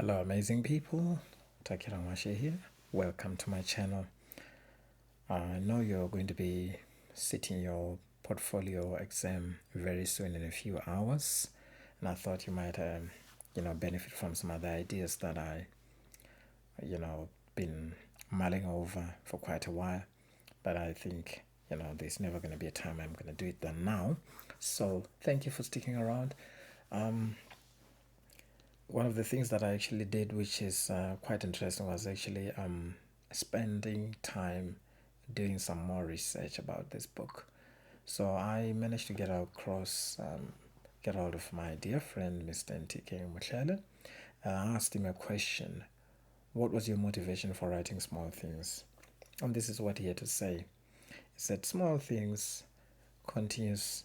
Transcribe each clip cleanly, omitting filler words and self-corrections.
Hello, amazing people. Takira Mwashe here. Welcome to my channel. I know you're going to be sitting your portfolio exam very soon in a few hours, and I thought you might, benefit from some other ideas that I, been mulling over for quite a while. But I think there's never going to be a time I'm going to do it than now. So thank you for sticking around. One of the things that I actually did, which is quite interesting, was actually spending time doing some more research about this book. So I managed to get hold of my dear friend, Mr. Ntike Mutlele. I asked him a question: what was your motivation for writing Small Things? And this is what he had to say. He said, Small Things continues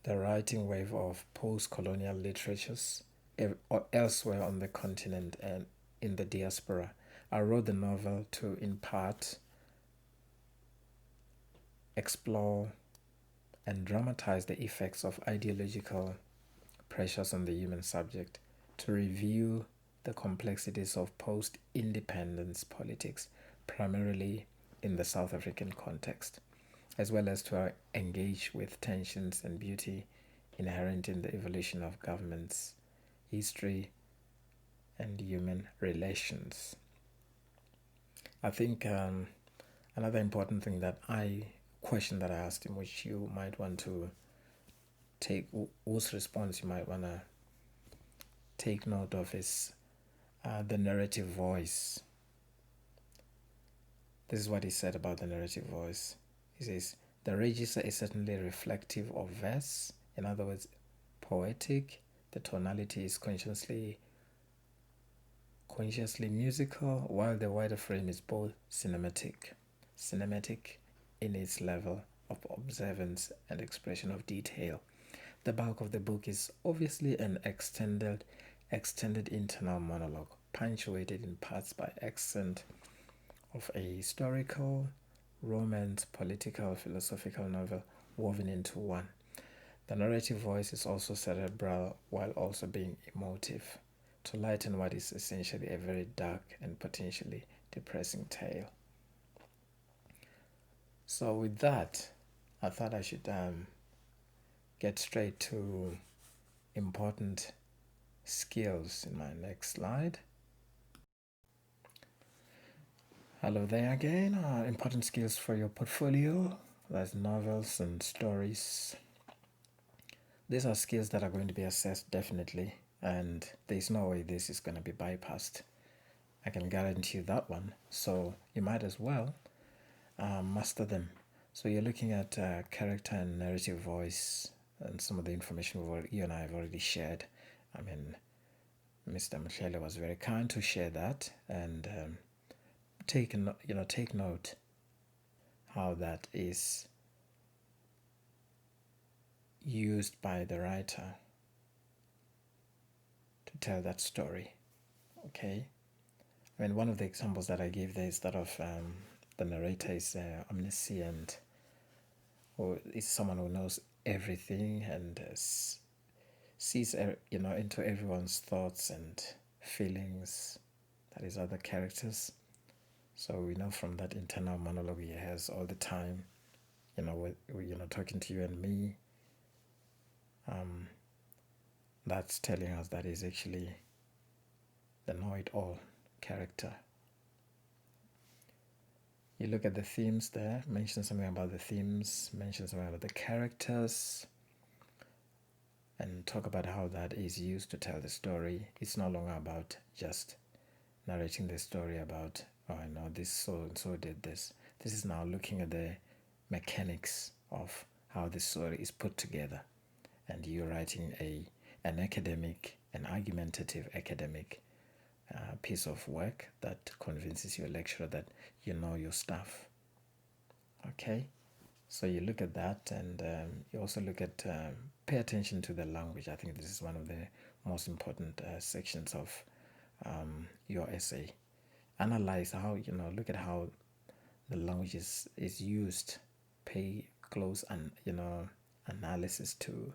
the writing wave of post-colonial literatures elsewhere on the continent and in the diaspora. I wrote the novel to, in part, explore and dramatize the effects of ideological pressures on the human subject, to review the complexities of post-independence politics, primarily in the South African context, as well as to engage with tensions and beauty inherent in the evolution of governments, history, and human relations. I think another important thing question that I asked him, which you might want to take, whose response you might want to take note of, is the narrative voice. This is what he said about the narrative voice. He says, the register is certainly reflective of verse, in other words, poetic. The tonality is consciously musical, while the wider frame is both cinematic in its level of observance and expression of detail. The bulk of the book is obviously an extended internal monologue, punctuated in parts by accent of a historical, romance, political, philosophical novel woven into one. The narrative voice is also cerebral while also being emotive, to lighten what is essentially a very dark and potentially depressing tale. So with that, I thought I should get straight to important skills in my next slide. Hello there again. Important skills for your portfolio. That's novels and stories. These are skills that are going to be assessed definitely, and there's no way this is going to be bypassed. I can guarantee you that one. So you might as well master them. So you're looking at character and narrative voice, and some of the information you and I have already shared. I mean, Mr. Mutlele was very kind to share that, and take note how that is used by the writer to tell that story. Okay, I mean, one of the examples that I gave there is that of the narrator is omniscient, or is someone who knows everything and sees into everyone's thoughts and feelings. That is other characters. So we know from that internal monologue he has all the time, talking to you and me. That's telling us that he's actually the know-it-all character. You look at the themes there, mention something about the themes, mention something about the characters, and talk about how that is used to tell the story. It's no longer about just narrating the story about, oh, I know this so and so did this. This is now looking at the mechanics of how the story is put together, and you're writing an argumentative academic piece of work that convinces your lecturer that you know your stuff. Okay, so you look at that, and you also look at pay attention to the language. I think this is one of the most important sections of your essay. Analyze how, look at how the language is used. Pay close and analysis to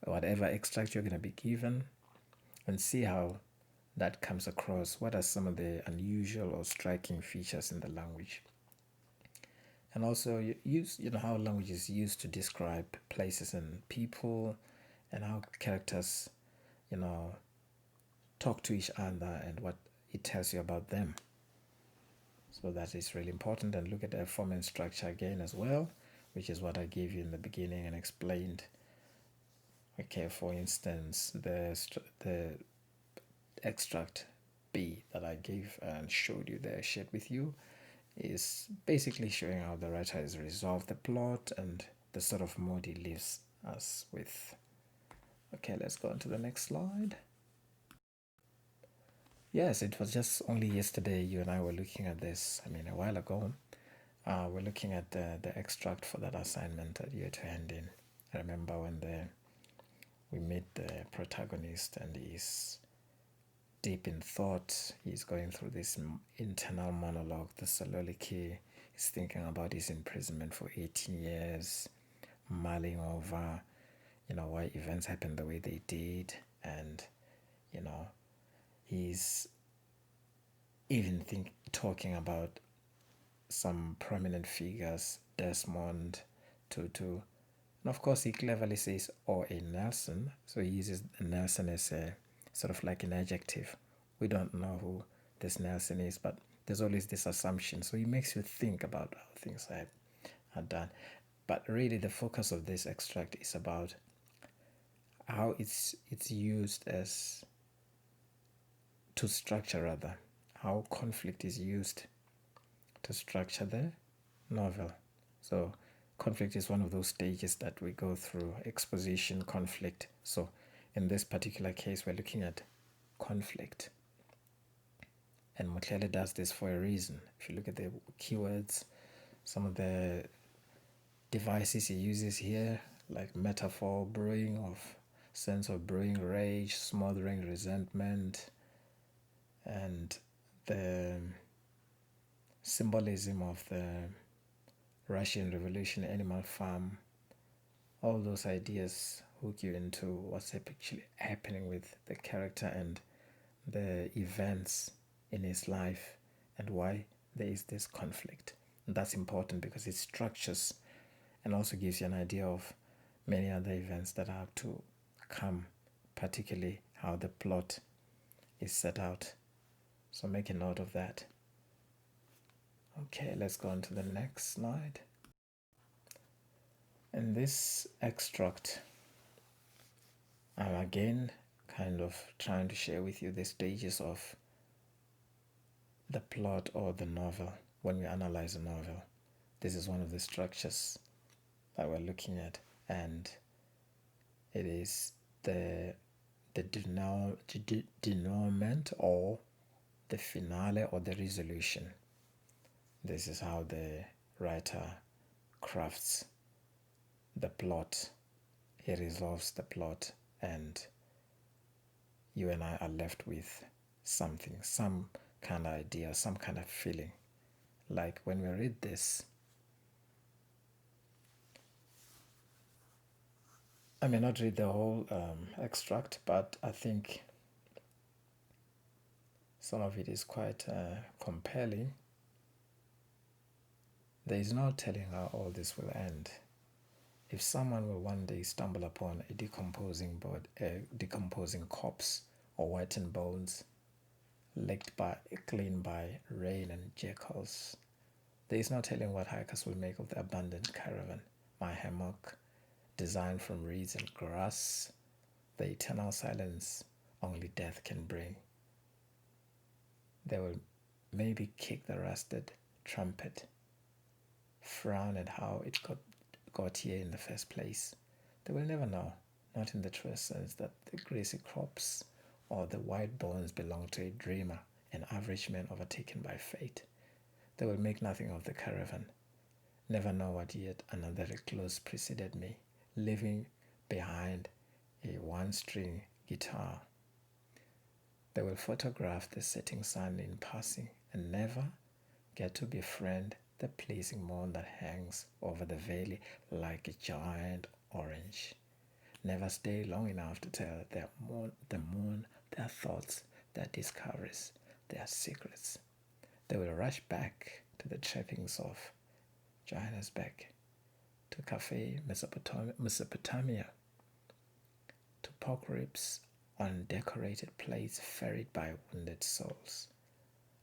whatever extract you're going to be given, and see how that comes across? What are some of the unusual or striking features in the language? And also, how language is used to describe places and people, and how characters, you know, talk to each other and what it tells you about them. So that is really important. And look at the form and structure again as well, which is what I gave you in the beginning and explained. Okay, for instance, the extract B that I gave and showed you there, shared with you, is basically showing how the writer has resolved the plot and the sort of mood he leaves us with. Okay, let's go on to the next slide. Yes, it was just only yesterday you and I were looking at this. I mean, a while ago. We're looking at the extract for that assignment that you had to hand in. I remember when we meet the protagonist and he's deep in thought. He's going through this internal monologue, the soliloquy. He's thinking about his imprisonment for 18 years, mulling over, why events happened the way they did, and he's even talking about some prominent figures, Desmond Tutu, and of course he cleverly says, or a Nelson, so he uses Nelson as a sort of like an adjective. We don't know who this Nelson is, but there's always this assumption, so he makes you think about how things are done. But really the focus of this extract is about how it's used as to structure, rather, how conflict is used to structure the novel. So conflict is one of those stages that we go through: exposition, conflict. So in this particular case, we're looking at conflict, and Mutlele does this for a reason. If you look at the keywords, some of the devices he uses here, like metaphor, brewing of sense of brewing rage, smothering resentment, and the symbolism of the Russian Revolution, Animal Farm, all those ideas hook you into what's actually happening with the character and the events in his life and why there is this conflict. And that's important because it structures and also gives you an idea of many other events that are to come, particularly how the plot is set out. So make a note of that. Okay, let's go on to the next slide. In this extract, I'm again kind of trying to share with you the stages of the plot or the novel when we analyze a novel. This is one of the structures that we're looking at, and it is the denouement or the finale or the resolution. This is how the writer crafts the plot. He resolves the plot, and you and I are left with something, some kind of idea, some kind of feeling. Like when we read this, I may not read the whole extract, but I think some of it is quite compelling. There is no telling how all this will end. If someone will one day stumble upon a decomposing corpse or whitened bones, licked clean by rain and jackals, there is no telling what hikers will make of the abandoned caravan. My hammock, designed from reeds and grass, the eternal silence only death can bring. They will maybe kick the rusted trumpet, frown at how it got here in the first place. They will never know, not in the truest sense, that the greasy crops or the white bones belong to a dreamer, an average man overtaken by fate. They will make nothing of the caravan, never know what yet another recluse preceded me, leaving behind a one-string guitar. They will photograph the setting sun in passing and never get to befriend the pleasing moon that hangs over the valley like a giant orange. Never stay long enough to tell the moon their thoughts, their discoveries, their secrets. They will rush back to the trappings of Johannesburg, to Cafe Mesopotamia, to pork ribs on decorated plates ferried by wounded souls.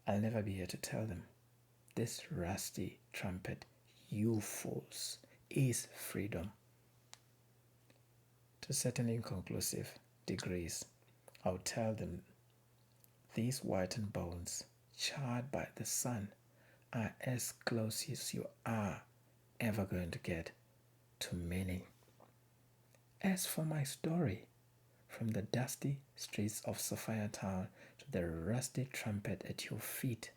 I'll never be here to tell them. This rusty trumpet, you fools, is freedom. To certain inconclusive degrees, I'll tell them these whitened bones, charred by the sun, are as close as you are ever going to get to meaning. As for my story, from the dusty streets of Sophia Town to the rusty trumpet at your feet,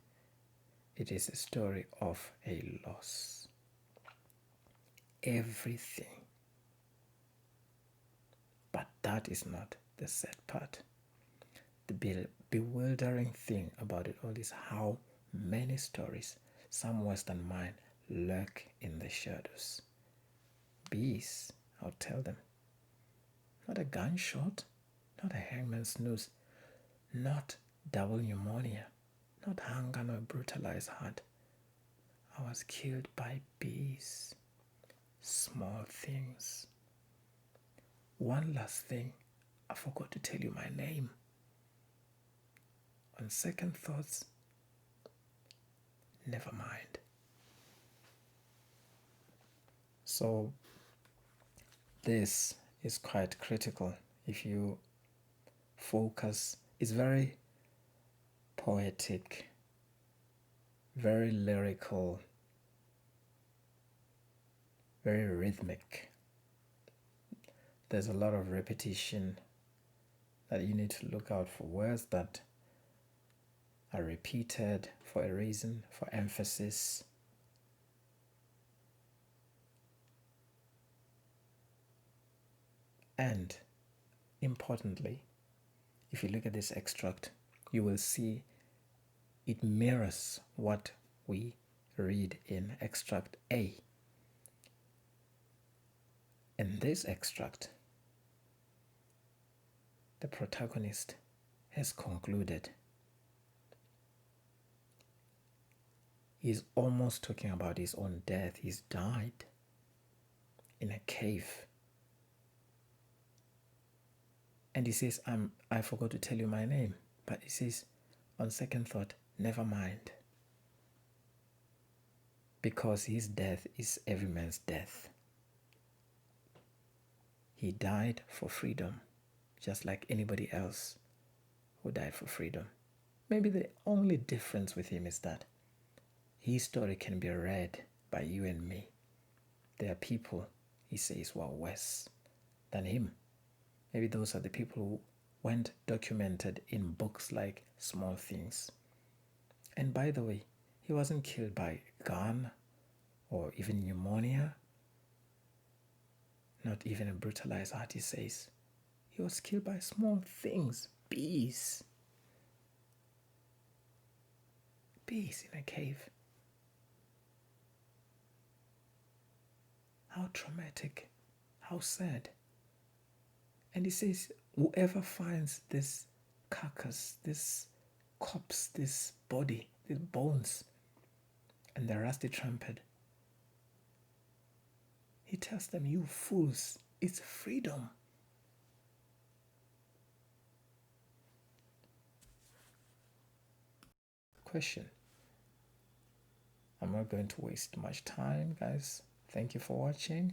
it is a story of a loss. Everything. But that is not the sad part. The bewildering thing about it all is how many stories, some worse than mine, lurk in the shadows. Bees, I'll tell them. Not a gunshot, not a hangman's noose, not double pneumonia, not hunger nor brutalized heart. I was killed by bees. Small things. One last thing, I forgot to tell you my name. On second thoughts, never mind. So this is quite critical. If you focus, it's very poetic, very lyrical, very rhythmic. There's a lot of repetition that you need to look out for, words that are repeated for a reason, for emphasis. And importantly, if you look at this extract, you will see it mirrors what we read in extract A. In this extract, the protagonist has concluded. He's almost talking about his own death. He's died in a cave. And he says, I forgot to tell you my name. But he says, on second thought, never mind. Because his death is every man's death. He died for freedom, just like anybody else who died for freedom. Maybe the only difference with him is that his story can be read by you and me. There are people, he says, who are worse than him. Maybe those are the people who weren't documented in books like Small Things. And by the way, he wasn't killed by gun or even pneumonia, not even a brutalized heart, he says. He was killed by small things, bees. Bees in a cave. How traumatic, how sad. And he says, whoever finds this carcass, this corpse, this body, these bones, and the rusty trumpet, he tells them, you fools, it's freedom. Question. I'm not going to waste much time, guys. Thank you for watching.